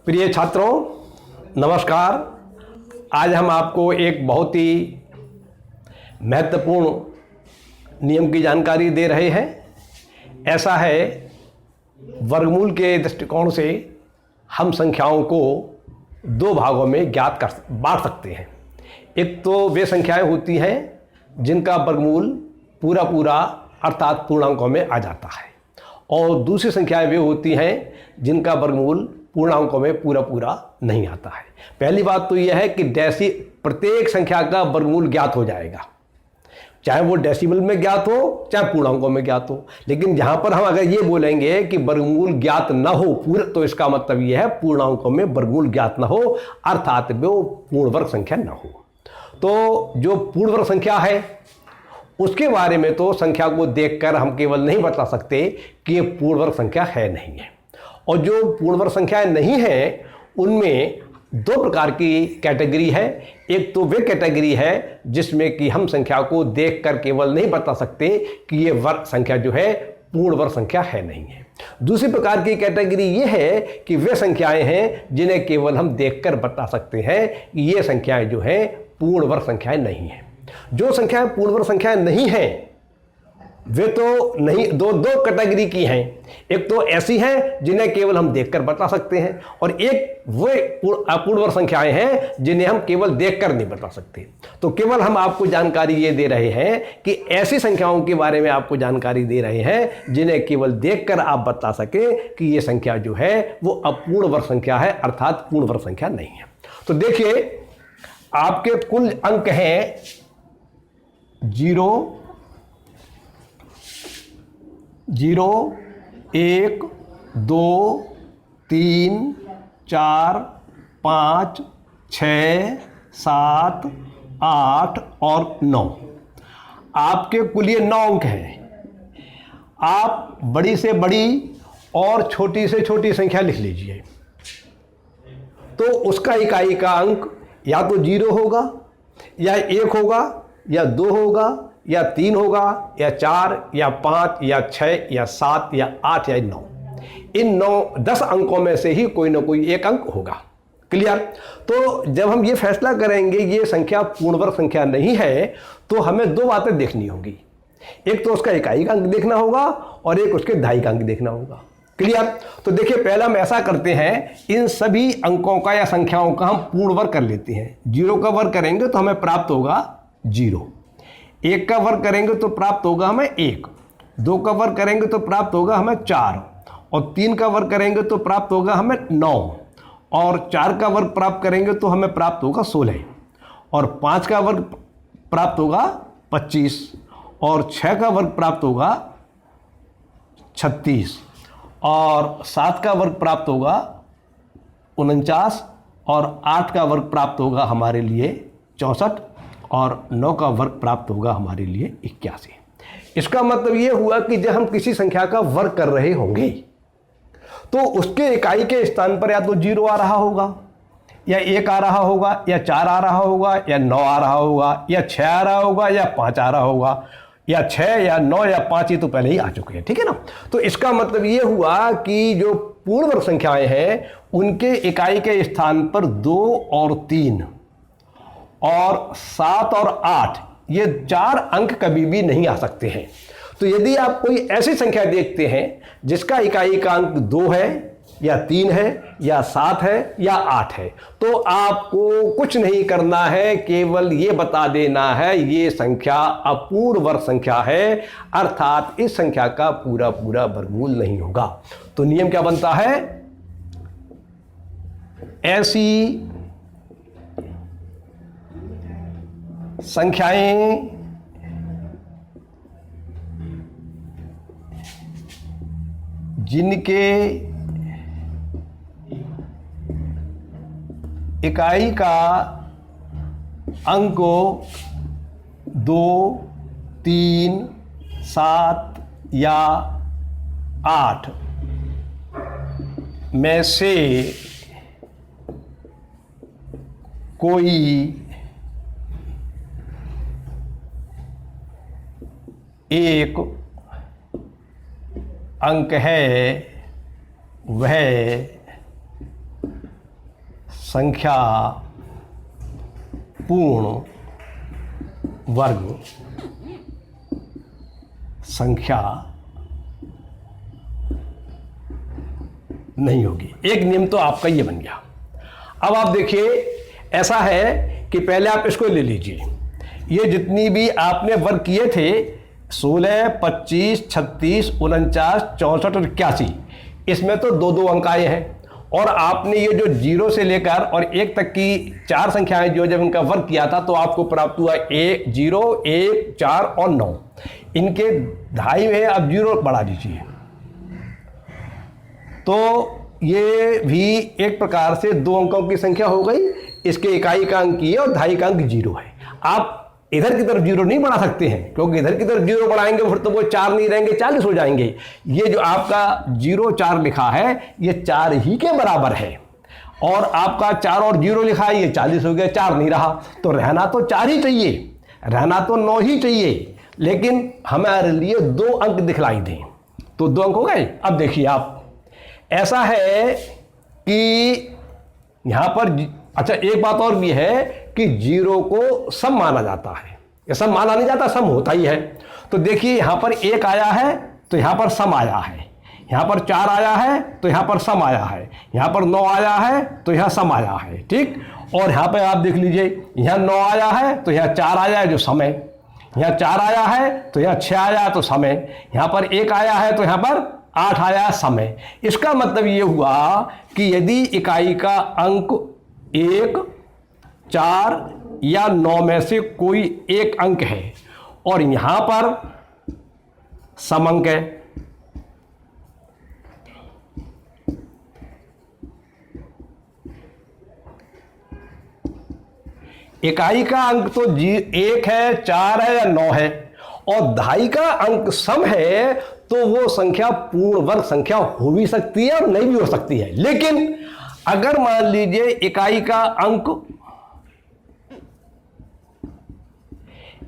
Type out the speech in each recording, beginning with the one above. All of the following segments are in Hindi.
प्रिय छात्रों, नमस्कार। आज हम आपको एक बहुत ही महत्वपूर्ण नियम की जानकारी दे रहे हैं। ऐसा है, वर्गमूल के दृष्टिकोण से हम संख्याओं को दो भागों में बांट सकते हैं। एक तो वे संख्याएं होती हैं जिनका वर्गमूल पूरा पूरा अर्थात पूर्णांकों में आ जाता है, और दूसरी संख्याएं वे होती हैं जिनका वर्गमूल पूर्णांकों में पूरा पूरा नहीं आता है। पहली बात तो यह है कि प्रत्येक संख्या का वर्गमूल ज्ञात हो जाएगा, चाहे वो डेसिमल में ज्ञात हो चाहे पूर्णांकों में ज्ञात हो। लेकिन जहां पर हम अगर ये बोलेंगे कि वर्गमूल ज्ञात न हो पूरे, तो इसका मतलब यह है पूर्णांकों में वर्गमूल ज्ञात न हो, अर्थात वो पूर्ण वर्ग संख्या न हो। तो जो पूर्ण वर्ग संख्या है उसके बारे में तो संख्या को देखकर हम केवल नहीं बता सकते कि ये पूर्ण वर्ग संख्या है नहीं है। और जो पूर्ण वर्ग संख्याएं नहीं हैं उनमें दो प्रकार की कैटेगरी है। एक तो वे कैटेगरी है जिसमें कि हम संख्या को देखकर केवल नहीं बता सकते कि ये वर्ग संख्या जो है पूर्ण वर्ग संख्या है नहीं है। दूसरी प्रकार की कैटेगरी ये है कि वे संख्याएं हैं जिन्हें केवल हम देखकर बता सकते हैं कि ये संख्याएं जो है पूर्ण वर्ग संख्याएं नहीं हैं। जो संख्याएं पूर्ण वर्ग संख्याएं नहीं हैं वे तो नहीं, दो कैटेगरी की हैं। एक तो ऐसी हैं जिन्हें केवल हम देखकर बता सकते हैं, और एक वे अपूर्ण वर्ग संख्याएं हैं जिन्हें हम केवल देखकर नहीं बता सकते। तो केवल हम आपको जानकारी ये दे रहे हैं कि ऐसी संख्याओं के बारे में आपको जानकारी दे रहे हैं जिन्हें केवल देखकर आप बता सके कि ये संख्या जो है वो अपूर्ण वर्ग संख्या है, अर्थात पूर्ण वर्ग संख्या नहीं है। तो देखिए, आपके कुल अंक हैं 0, 1, 2, 3, 4, 5, 6, 7, 8 और 9। आपके कुल ये 9 अंक हैं। आप बड़ी से बड़ी और छोटी से छोटी संख्या लिख लीजिए, तो उसका इकाई का अंक या तो 0 होगा या 1 होगा या 2 होगा या 3 होगा या 4 या 5 या 6 या 7 या 8 या 9। इन 10 अंकों में से ही कोई ना कोई एक अंक होगा। क्लियर? तो जब हम ये फैसला करेंगे ये संख्या पूर्ण वर्ग संख्या नहीं है, तो हमें दो बातें देखनी होगी। एक तो उसका इकाई का अंक देखना होगा और एक उसके दहाई का अंक देखना होगा। क्लियर? तो देखिए, पहला हम ऐसा करते हैं, इन सभी अंकों का या संख्याओं का हम पूर्ण वर्ग कर लेते हैं। 0 का वर्ग करेंगे तो हमें प्राप्त होगा 0, 1 का वर्ग करेंगे तो प्राप्त होगा हमें 1, 2 का वर्ग करेंगे तो प्राप्त होगा हमें 4, और 3 का वर्ग करेंगे तो प्राप्त होगा हमें 9, और 4 का वर्ग प्राप्त करेंगे तो हमें प्राप्त होगा 16, और 5 का वर्ग प्राप्त होगा 25, और 6 का वर्ग प्राप्त होगा 36, और 7 का वर्ग प्राप्त होगा 49, और 8 का वर्ग प्राप्त होगा हमारे लिए 64, और 9 का वर्ग प्राप्त होगा हमारे लिए 81। इसका मतलब ये हुआ कि जब हम किसी संख्या का वर्ग कर रहे होंगे तो उसके इकाई के स्थान पर या तो 0 आ रहा होगा, या 1 आ रहा होगा, या 4 आ रहा होगा, या 9 आ रहा होगा, या 6 आ रहा होगा, या 5 आ रहा होगा, या 6 या 9 या 5 ये तो पहले ही आ चुके हैं। ठीक है ना? तो इसका मतलब ये हुआ कि जो पूर्ण वर्ग संख्याएं हैं उनके इकाई के स्थान पर 2 और 3 और 7 और 8 ये 4 अंक कभी भी नहीं आ सकते हैं। तो यदि आप कोई ऐसी संख्या देखते हैं जिसका इकाई का अंक 2 है या 3 है या 7 है या 8 है, तो आपको कुछ नहीं करना है, केवल ये बता देना है ये संख्या अपूर्ण वर्ग संख्या है, अर्थात इस संख्या का पूरा पूरा वर्गमूल नहीं होगा। तो नियम क्या बनता है? ऐसी संख्याएं जिनके इकाई का अंक 2, 3, 7 या 8 में से कोई एक अंक है वह संख्या पूर्ण वर्ग संख्या नहीं होगी। एक नियम तो आपका ये बन गया। अब आप देखिए, ऐसा है कि पहले आप इसको ले लीजिए, ये जितनी भी आपने वर्ग किए थे 16, 25, 36, 49, 64 और 81, इसमें तो दो दो अंक आए हैं। और आपने ये जो 0 से लेकर और 1 तक की 4 संख्याएं जो जब इनका वर्ग किया था तो आपको प्राप्त हुआ 1, 0, 1, 4 और 9। इनके ढाई में अब 0 बढ़ा दीजिए, तो ये भी एक प्रकार से 2 अंकों की संख्या हो गई। इसके इकाई का अंक ये और ढाई का अंक 0 है। आप इधर की तरफ 0 नहीं बढ़ा सकते हैं, क्योंकि इधर की तरफ 0 बढ़ाएंगे फिर तो वो 4 नहीं रहेंगे, 40 हो जाएंगे। ये जो आपका 0, 4 लिखा है ये 4 ही के बराबर है, और आपका 4 और 0 लिखा है ये 40 हो गया, 4 नहीं रहा। तो रहना तो 4 ही चाहिए, रहना तो 9 ही चाहिए, लेकिन हमारे लिए 2 अंक दिखलाई दें। तो 2 अंक हो गए। अब देखिए आप, ऐसा है कि यहां पर अच्छा एक बात और भी है कि 0 को सम माना जाता है। ये सम माना नहीं जाता, सम होता ही है। तो देखिए यहां पर 1 आया है तो यहां पर सम आया है, यहां पर 4 आया है तो यहां पर सम आया है, यहां पर 9 आया है तो यहां सम आया है, ठीक। और यहां पर आप देख लीजिए, यहां 9 आया है तो यहां 4 आया है जो सम है, यहां 4 आया है तो यहां 6 आया तो सम है, यहां पर 1 आया है तो यहां पर 8 आया समय। इसका मतलब ये हुआ कि यदि इकाई का अंक 1, 4 या 9 में से कोई एक अंक है और यहां पर समअंक है, इकाई का अंक तो 1 है, 4 है या 9 है, और ढाई का अंक सम है, तो वो संख्या पूर्ण वर्ग संख्या हो भी सकती है और नहीं भी हो सकती है। लेकिन अगर मान लीजिए इकाई का अंक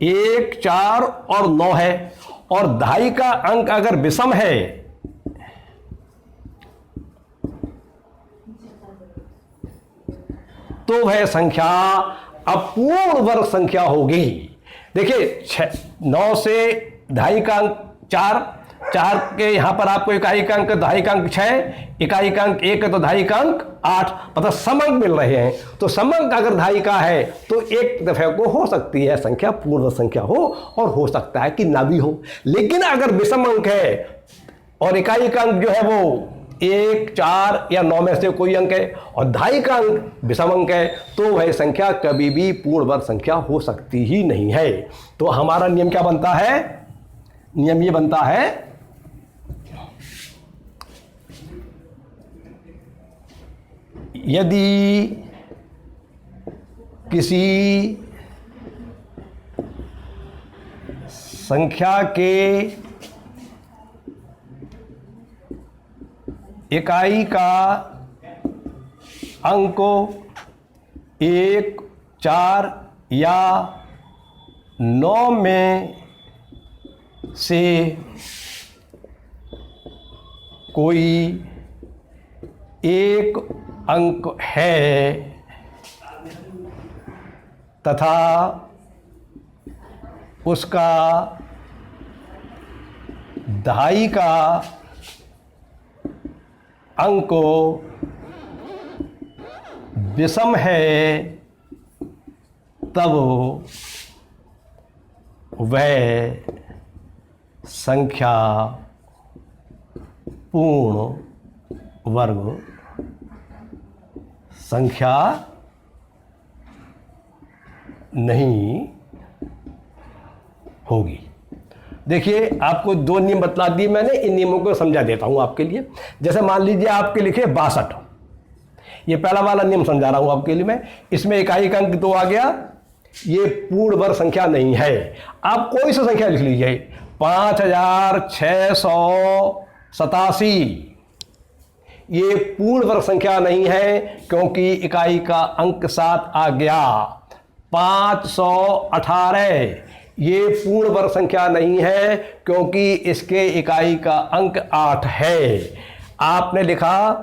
1, 4 और 9 है और ढाई का अंक अगर विषम है तो वह संख्या अपूर्ण वर्ग संख्या होगी। देखिए 9 से ढाई का अंक 4 के यहां पर आपको इकाई का अंक ढाई का अंक 6, इकाई का अंक 1 है तो ढाई का अंक 8, मतलब समअंक मिल रहे हैं। तो समअंक अगर ढाई का है तो एक दफे को हो सकती है संख्या पूर्ण संख्या हो, और हो सकता है कि ना भी हो। लेकिन अगर विषम अंक है और इकाई का अंक जो है वो 1, 4 या 9 में से कोई अंक है और ढाई का अंक विषम अंक है, तो वह संख्या कभी भी पूर्ण वर्ग संख्या हो सकती ही नहीं है। तो हमारा नियम क्या बनता है? नियम ये बनता है यदि किसी संख्या के इकाई का अंक 1, 4 या 9 में से कोई एक अंक है तथा उसका ढाई का अंक विषम है, तब वह संख्या पूर्ण वर्ग संख्या नहीं होगी। देखिए आपको 2 नियम बतला दिए मैंने, इन नियमों को समझा देता हूं आपके लिए। जैसे मान लीजिए आपके लिखे 62, ये पहला वाला नियम समझा रहा हूं आपके लिए मैं। इसमें इकाई का अंक 2 आ गया, ये पूर्ण वर्ग संख्या नहीं है। आप कोई सी संख्या लिख लीजिए, 5687, ये पूर्ण वर्ग संख्या नहीं है क्योंकि इकाई का अंक 7 आ गया। 518, ये पूर्ण वर्ग संख्या नहीं है क्योंकि इसके इकाई का अंक 8 है। आपने लिखा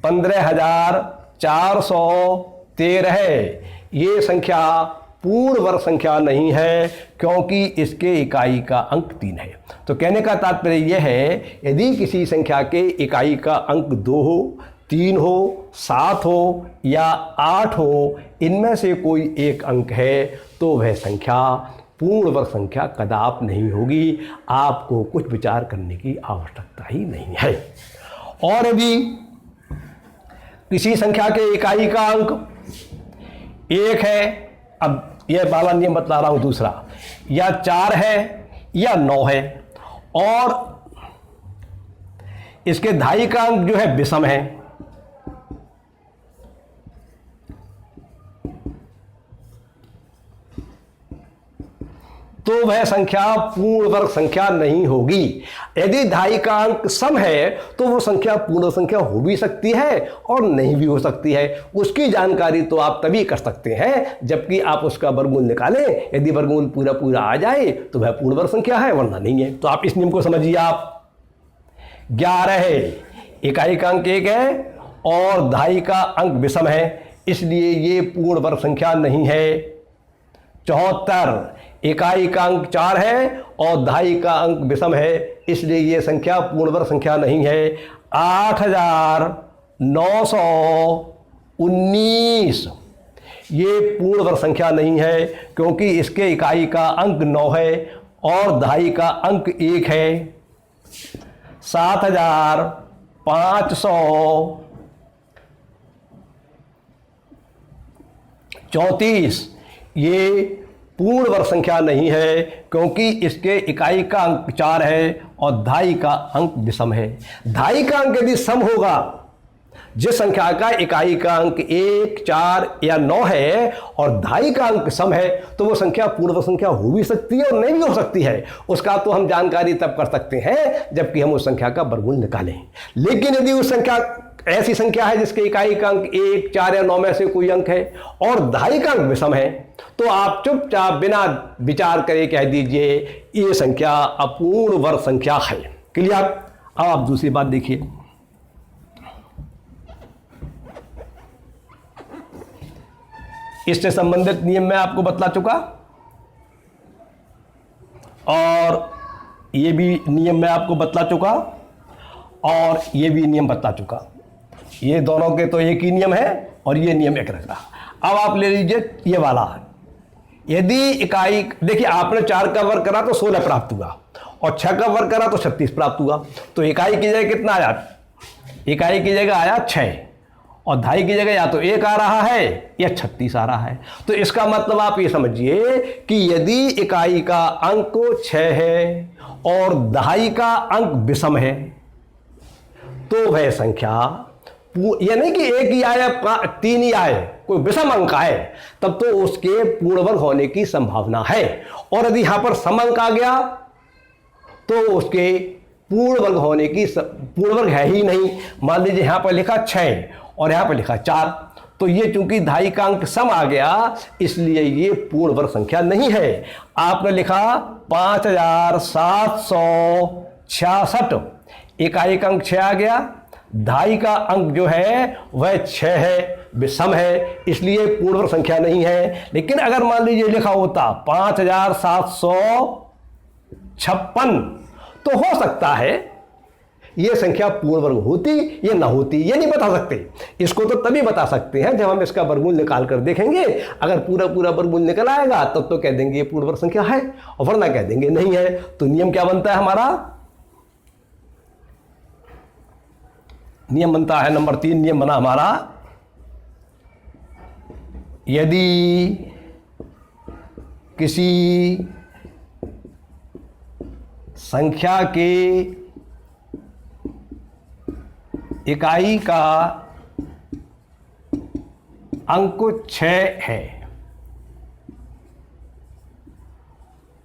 15400 13 है। ये संख्या पूर्ण वर्ग संख्या नहीं है क्योंकि इसके इकाई का अंक 3 है। तो कहने का तात्पर्य यह है, यदि किसी संख्या के इकाई का अंक 2 हो, 3 हो, 7 हो या 8 हो, इनमें से कोई एक अंक है तो वह संख्या पूर्ण वर्ग संख्या कदाप नहीं होगी। आपको कुछ विचार करने की आवश्यकता ही नहीं है। और यदि किसी संख्या के इकाई का अंक 1 है, अब यह वाला नियम बता रहा हूं दूसरा, या 4 है या 9 है और इसके धाई का अंक जो है विषम है, तो वह संख्या पूर्ण वर्ग संख्या नहीं होगी। यदि धाई का अंक सम है तो वो संख्या पूर्ण संख्या हो भी सकती है और नहीं भी हो सकती है। उसकी जानकारी तो आप तभी कर सकते हैं जबकि आप उसका वर्गमूल निकालें। यदि वर्गमूल पूरा पूरा आ जाए तो वह पूर्ण वर्ग संख्या है, वरना नहीं है। तो आप इस नियम को समझिए। आप 11 है, इकाई का अंक 1 है और धाई का अंक विषम है, इसलिए ये पूर्ण वर्ग संख्या नहीं है। 74, इकाई का अंक 4 है और धाई का अंक विषम है, इसलिए ये संख्या पूर्ण वर्ग संख्या नहीं है। 8919, ये पूर्ण वर्ग संख्या नहीं है क्योंकि इसके इकाई का अंक 9 है और धाई का अंक 1 है। 7534, ये पूर्ण वर्ग संख्या नहीं है क्योंकि इसके इकाई का अंक 4 है और धाई का अंक विषम है। धाई का अंक यदि सम होगा, जिस संख्या का इकाई का अंक 1, 4 या 9 है और धाई का अंक सम है, तो वो संख्या पूर्ण वर्ग संख्या हो भी सकती है और नहीं भी हो सकती है। उसका तो हम जानकारी तब कर सकते हैं जबकि हम उस संख्या का वर्गमूल निकालें। लेकिन यदि उस संख्या ऐसी संख्या है जिसके इकाई का अंक 1, 4 या 9 में से कोई अंक है और धाई का अंक विषम है, तो आप चुपचाप बिना विचार करे कह दीजिए ये संख्या अपूर्ण वर्ग संख्या है। क्लियर? अब आप दूसरी बात देखिए। इससे संबंधित नियम मैं आपको बतला चुका और ये भी नियम मैं आपको बतला चुका और ये भी नियम बतला चुका। ये दोनों के तो एक ही नियम है और ये नियम एक रहा। अब आप ले लीजिए ये वाला। यदि इकाई, देखिए आपने 4 का वर्ग करा तो 16 प्राप्त हुआ और 6 का वर्ग करा तो 36 प्राप्त हुआ। तो इकाई की जगह कितना आया? इकाई की जगह आया 6 और धाई की जगह या तो 1 आ रहा है या 36 आ रहा है। तो इसका मतलब आप ये समझिए कि यदि इकाई का अंक 6 है और धाई का अंक विषम है तो वह संख्या, यह नहीं कि 1 ही आए 3 ही आए, कोई विषम अंक आए, तब तो उसके पूर्ण वर्ग होने की संभावना है। और यदि यहां पर सम अंक आ गया तो उसके पूर्ण वर्ग होने की, पूर्ण वर्ग है ही नहीं। मान लीजिए यहां पर लिखा 6 और यहां पर लिखा 4, तो ये चूंकि धाई का अंक सम आ गया इसलिए ये पूर्ण वर्ग संख्या नहीं है। आपने लिखा 5766, इकाई का अंक 6 आ गया, धाई का अंक जो है वह 6 है, विषम है, इसलिए पूर्ण वर्ग संख्या नहीं है। लेकिन अगर मान लीजिए लिखा होता 5756, तो हो सकता है यह संख्या पूर्ण वर्ग होती या ना होती, ये नहीं बता सकते। इसको तो तभी बता सकते हैं जब हम इसका वर्गमूल निकाल कर देखेंगे। अगर पूरा पूरा वर्गमूल निकल आएगा तब तो कह देंगे ये पूर्ण वर्ग संख्या है और वरना कह देंगे नहीं है। तो नियम क्या बनता है हमारा? नियम बनता है नंबर 3, नियम बना हमारा, यदि किसी संख्या के इकाई का अंक 6 है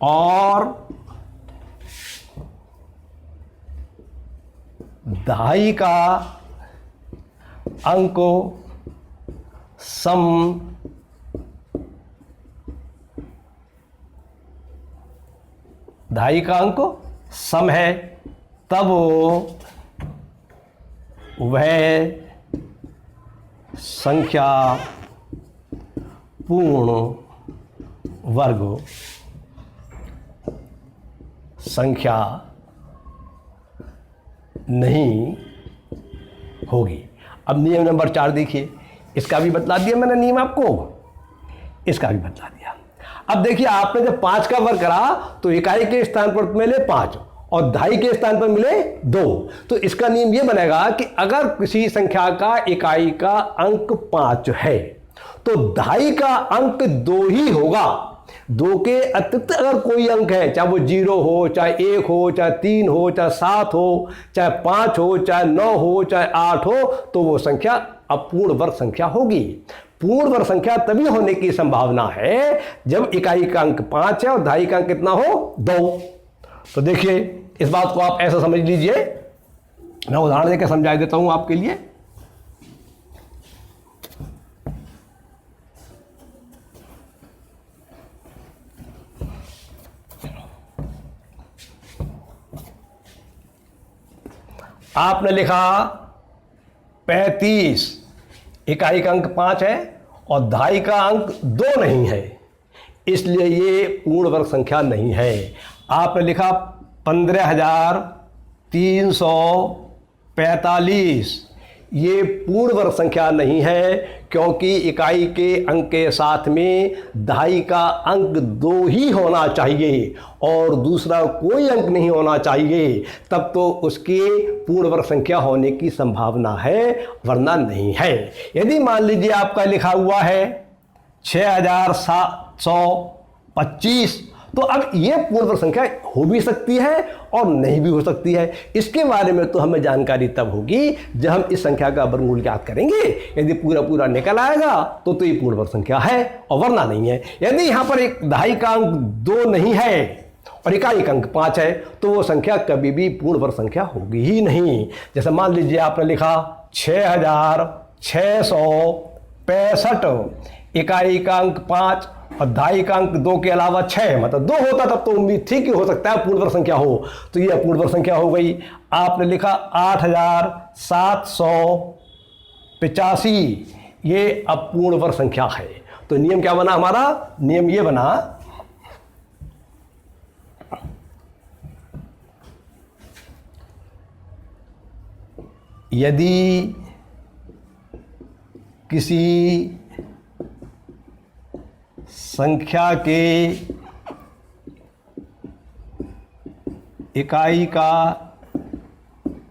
और धाई का अंक सम धाई का अंक सम है, तब वह संख्या पूर्ण वर्ग संख्या नहीं होगी। अब नियम नंबर 4 देखिए, इसका भी बतला दिया मैंने नियम आपको, इसका भी बतला दिया। अब देखिए आपने जब 5 का वर्ग करा तो इकाई के स्थान पर मिले 5 और दहाई के स्थान पर मिले 2। तो इसका नियम यह बनेगा कि अगर किसी संख्या का इकाई का अंक 5 है तो दहाई का अंक 2 ही होगा। 2 के अतिरिक्त अगर कोई अंक है, चाहे वो 0 हो, चाहे 1 हो, चाहे 3 हो, चाहे 7 हो, चाहे 5 हो, चाहे 9 हो, चाहे 8 हो, तो वो संख्या अपूर्ण वर्ग संख्या होगी। पूर्ण वर्ग संख्या तभी होने की संभावना है जब इकाई का अंक 5 है और दहाई का अंक कितना हो 2। तो देखिए इस बात को आप ऐसा समझ लीजिए, मैं उदाहरण देकर समझा देता हूं आपके लिए। आपने लिखा 35, इकाई का अंक 5 है और दहाई का अंक 2 नहीं है, इसलिए ये पूर्ण वर्ग संख्या नहीं है। आपने लिखा 15,345, ये पूर्ण वर्ग संख्या नहीं है क्योंकि इकाई के अंक के साथ में दहाई का अंक 2 ही होना चाहिए और दूसरा कोई अंक नहीं होना चाहिए, तब तो उसके पूर्ण वर्ग संख्या होने की संभावना है, वरना नहीं है। यदि मान लीजिए आपका लिखा हुआ है 6,725, तो अब ये पूर्ण वर्ग संख्या हो भी सकती है और नहीं भी हो सकती है। इसके बारे में तो हमें जानकारी तब होगी जब हम इस संख्या का वर्गमूल ज्ञात करेंगे। यदि पूरा पूरा निकल आएगा तो ये पूर्ण वर्ग संख्या है और वरना नहीं है। यदि यहां पर एक दहाई का अंक 2 नहीं है और इकाई का अंक 5 है तो वो संख्या कभी भी पूर्ण वर्ग संख्या होगी ही नहीं। जैसे मान लीजिए आपने लिखा 6,665, इकाई का अंक 5 और दहाई का अंक 2 के अलावा 6, मतलब 2 होता तब तो उम्मीद थी कि हो सकता है पूर्ण वर्ग संख्या हो, तो ये अपूर्ण वर्ग संख्या हो गई। आपने लिखा 8,785, ये अपूर्ण वर्ग संख्या है। तो नियम क्या बना हमारा? नियम ये बना यदि किसी संख्या के इकाई का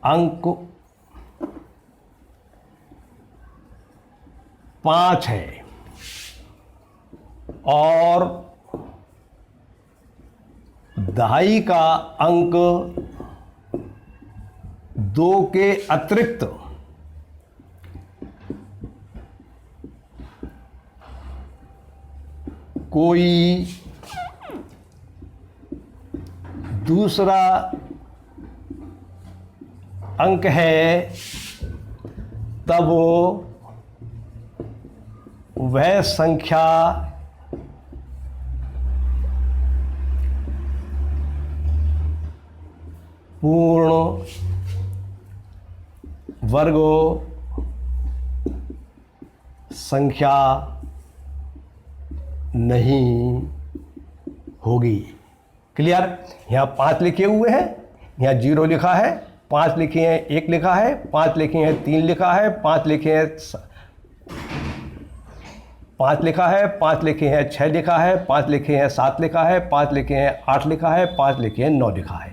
अंक 5 है और दहाई का अंक 2 के अतिरिक्त कोई दूसरा अंक है, तब वह संख्या पूर्ण वर्ग संख्या नहीं होगी। क्लियर? यहाँ 5 लिखे हुए हैं, यहाँ 0 लिखा है, 5 लिखे हैं, 1 लिखा है, 5 लिखे हैं, 3 लिखा है, 5 लिखे हैं, 5 लिखा है, 5 लिखे हैं, 6 लिखा है, 5 लिखे हैं, 7 लिखा है, 5 लिखे हैं, 8 लिखा है, 5 लिखे हैं, 9 लिखा है।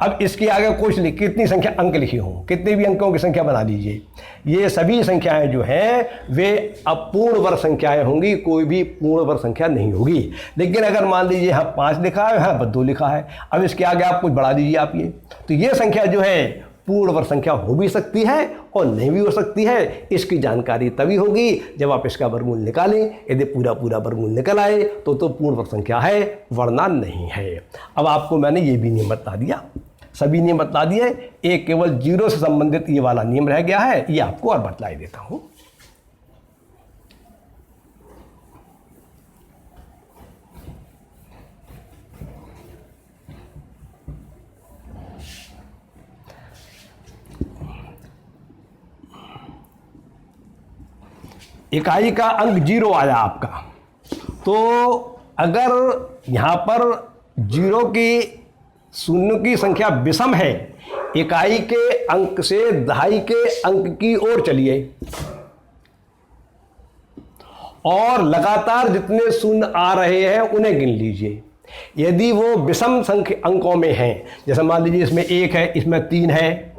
अब इसके आगे कुछ कितनी संख्या अंक लिखी हों, कितने भी अंकों की संख्या बना लीजिए, ये सभी संख्याएं जो हैं वे अपूर्ण वर्ग संख्याएं होंगी, कोई भी पूर्ण वर्ग संख्या नहीं होगी। लेकिन अगर मान लीजिए यहाँ 5 लिखा है, यहाँ 2 लिखा है, अब इसके आगे आप कुछ बढ़ा दीजिए आप ये, तो ये संख्या जो है पूर्ण वर्ग संख्या हो भी सकती है और नहीं भी हो सकती है। इसकी जानकारी तभी होगी जब आप इसका वर्गमूल निकालें। यदि पूरा पूरा वर्गमूल निकल आए तो पूर्ण वर्ग संख्या है, वरना नहीं है। अब आपको मैंने ये भी नियम बता दिया, सभी नियम बता दिए, एक केवल 0 से संबंधित ये वाला नियम रह गया है, ये आपको और बतलाई देता हूं। इकाई का अंक 0 आया आपका, तो अगर यहाँ पर जीरो की शून्य की संख्या विषम है, इकाई के अंक से दहाई के अंक की ओर चलिए और लगातार जितने शून्य आ रहे हैं उन्हें गिन लीजिए। यदि वो विषम संख्या अंकों में हैं, जैसे मान लीजिए इसमें 1 है, इसमें 3 है,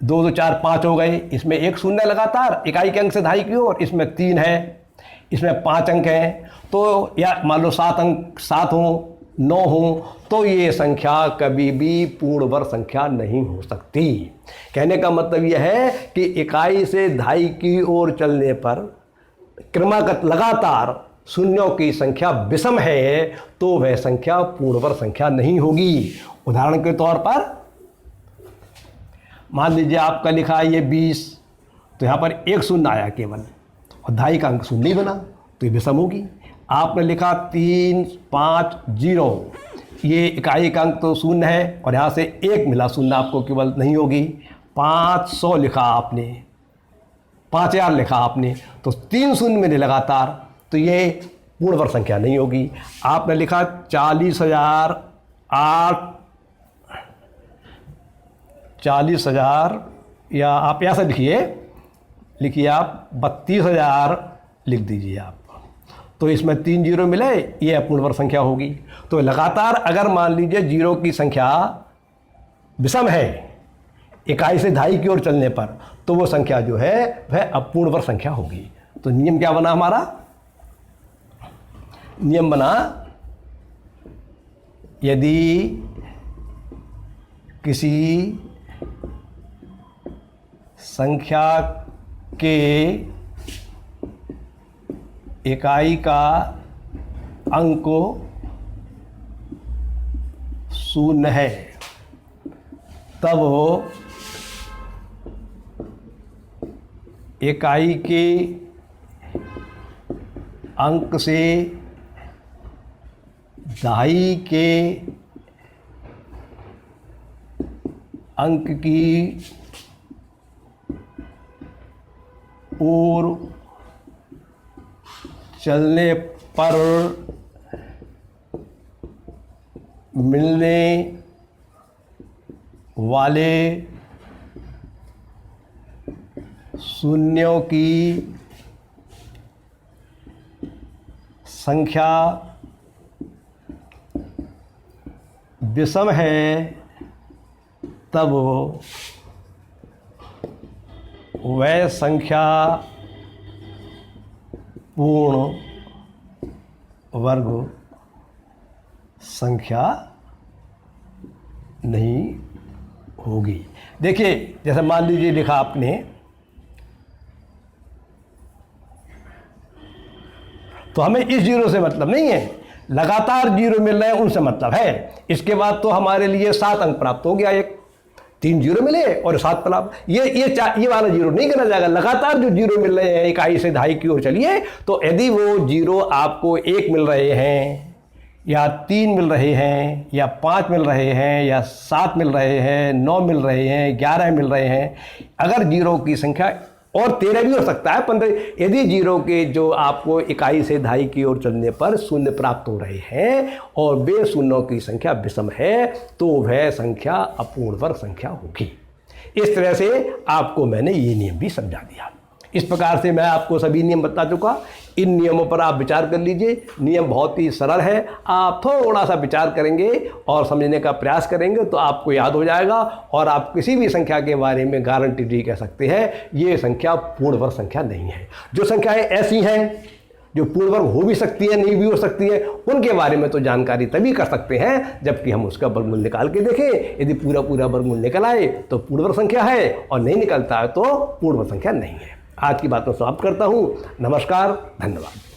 2 2 4 5 हो गए, इसमें एक शून्य लगातार इकाई के अंक से दहाई की ओर, इसमें 3 है, इसमें 5 अंक हैं, तो या मान लो 7 अंक 7 हो 9 हो, तो ये संख्या कभी भी पूर्ण वर्ग संख्या नहीं हो सकती। कहने का मतलब यह है कि इकाई से दहाई की ओर चलने पर क्रमागत लगातार शून्यों की संख्या विषम है तो वह संख्या पूर्ण वर्ग संख्या नहीं होगी। उदाहरण के तौर पर मान लीजिए आपका लिखा है ये 20, तो यहाँ पर एक शून्य आया केवल और दहाई का अंक शून्य बना, तो ये विषम होगी। आपने लिखा 3 5 0, ये इकाई का अंक तो शून्य है और यहाँ से एक मिला शून्य, आपको केवल नहीं होगी। 500 लिखा आपने, 5000 लिखा आपने, तो 3 शून्य मिले लगातार, तो ये पूर्ण वर्ग संख्या नहीं होगी। आपने लिखा 40,000 या आप ऐसा लिखिए आप 32,000 लिख दीजिए आप, तो इसमें 3 जीरो मिले, ये अपूर्ण वर्ग संख्या होगी। तो लगातार अगर मान लीजिए जीरो की संख्या विषम है इकाई से दहाई की ओर चलने पर, तो वो संख्या जो है वह अपूर्ण वर्ग संख्या होगी। तो नियम क्या बना हमारा? नियम बना, यदि किसी संख्या के इकाई का अंक शून्य है तब इकाई के अंक से दहाई के अंक की ओर चलने पर मिलने वाले शून्यों की संख्या विषम है तब वह संख्या पूर्ण वर्ग संख्या नहीं होगी। देखिए जैसे मान लीजिए लिखा आपने, तो हमें इस जीरो से मतलब नहीं है, लगातार जीरो मिल रहे हैं उनसे मतलब है। इसके बाद तो हमारे लिए 7 अंक प्राप्त हो गया, एक 3 जीरो मिले और 7 प्राप्त। ये वाला जीरो नहीं करना जाएगा, लगातार जो जीरो मिल रहे हैं इकाई से दहाई की ओर चलिए, तो यदि वो जीरो आपको 1 मिल रहे हैं या 3 मिल रहे हैं या 5 मिल रहे हैं या 7 मिल रहे हैं, 9 मिल रहे हैं, 11 मिल रहे हैं, अगर जीरो की संख्या और 13 भी हो सकता है, 15, यदि जीरो के जो आपको इकाई से दहाई की ओर चलने पर शून्य प्राप्त हो रहे हैं और वे शून्यों की संख्या विषम है तो वह संख्या अपूर्ण वर्ग संख्या होगी। इस तरह से आपको मैंने ये नियम भी समझा दिया। इस प्रकार से मैं आपको सभी नियम बता चुका। इन नियमों पर आप विचार कर लीजिए। नियम बहुत ही सरल है, आप थोड़ा सा विचार करेंगे और समझने का प्रयास करेंगे तो आपको याद हो जाएगा और आप किसी भी संख्या के बारे में गारंटी कह सकते हैं ये संख्या पूर्ण वर्ग संख्या नहीं है। जो संख्याएं ऐसी हैं जो पूर्ण वर्ग हो भी सकती है, नहीं भी हो सकती है, उनके बारे में तो जानकारी तभी कर सकते हैं जबकि हम उसका वर्गमूल निकाल के देखें। यदि पूरा वर्गमूल निकल आए तो पूर्ण वर्ग संख्या है और नहीं निकलता है तो पूर्ण वर्ग संख्या नहीं है। आज की बात को समाप्त करता हूँ। नमस्कार, धन्यवाद।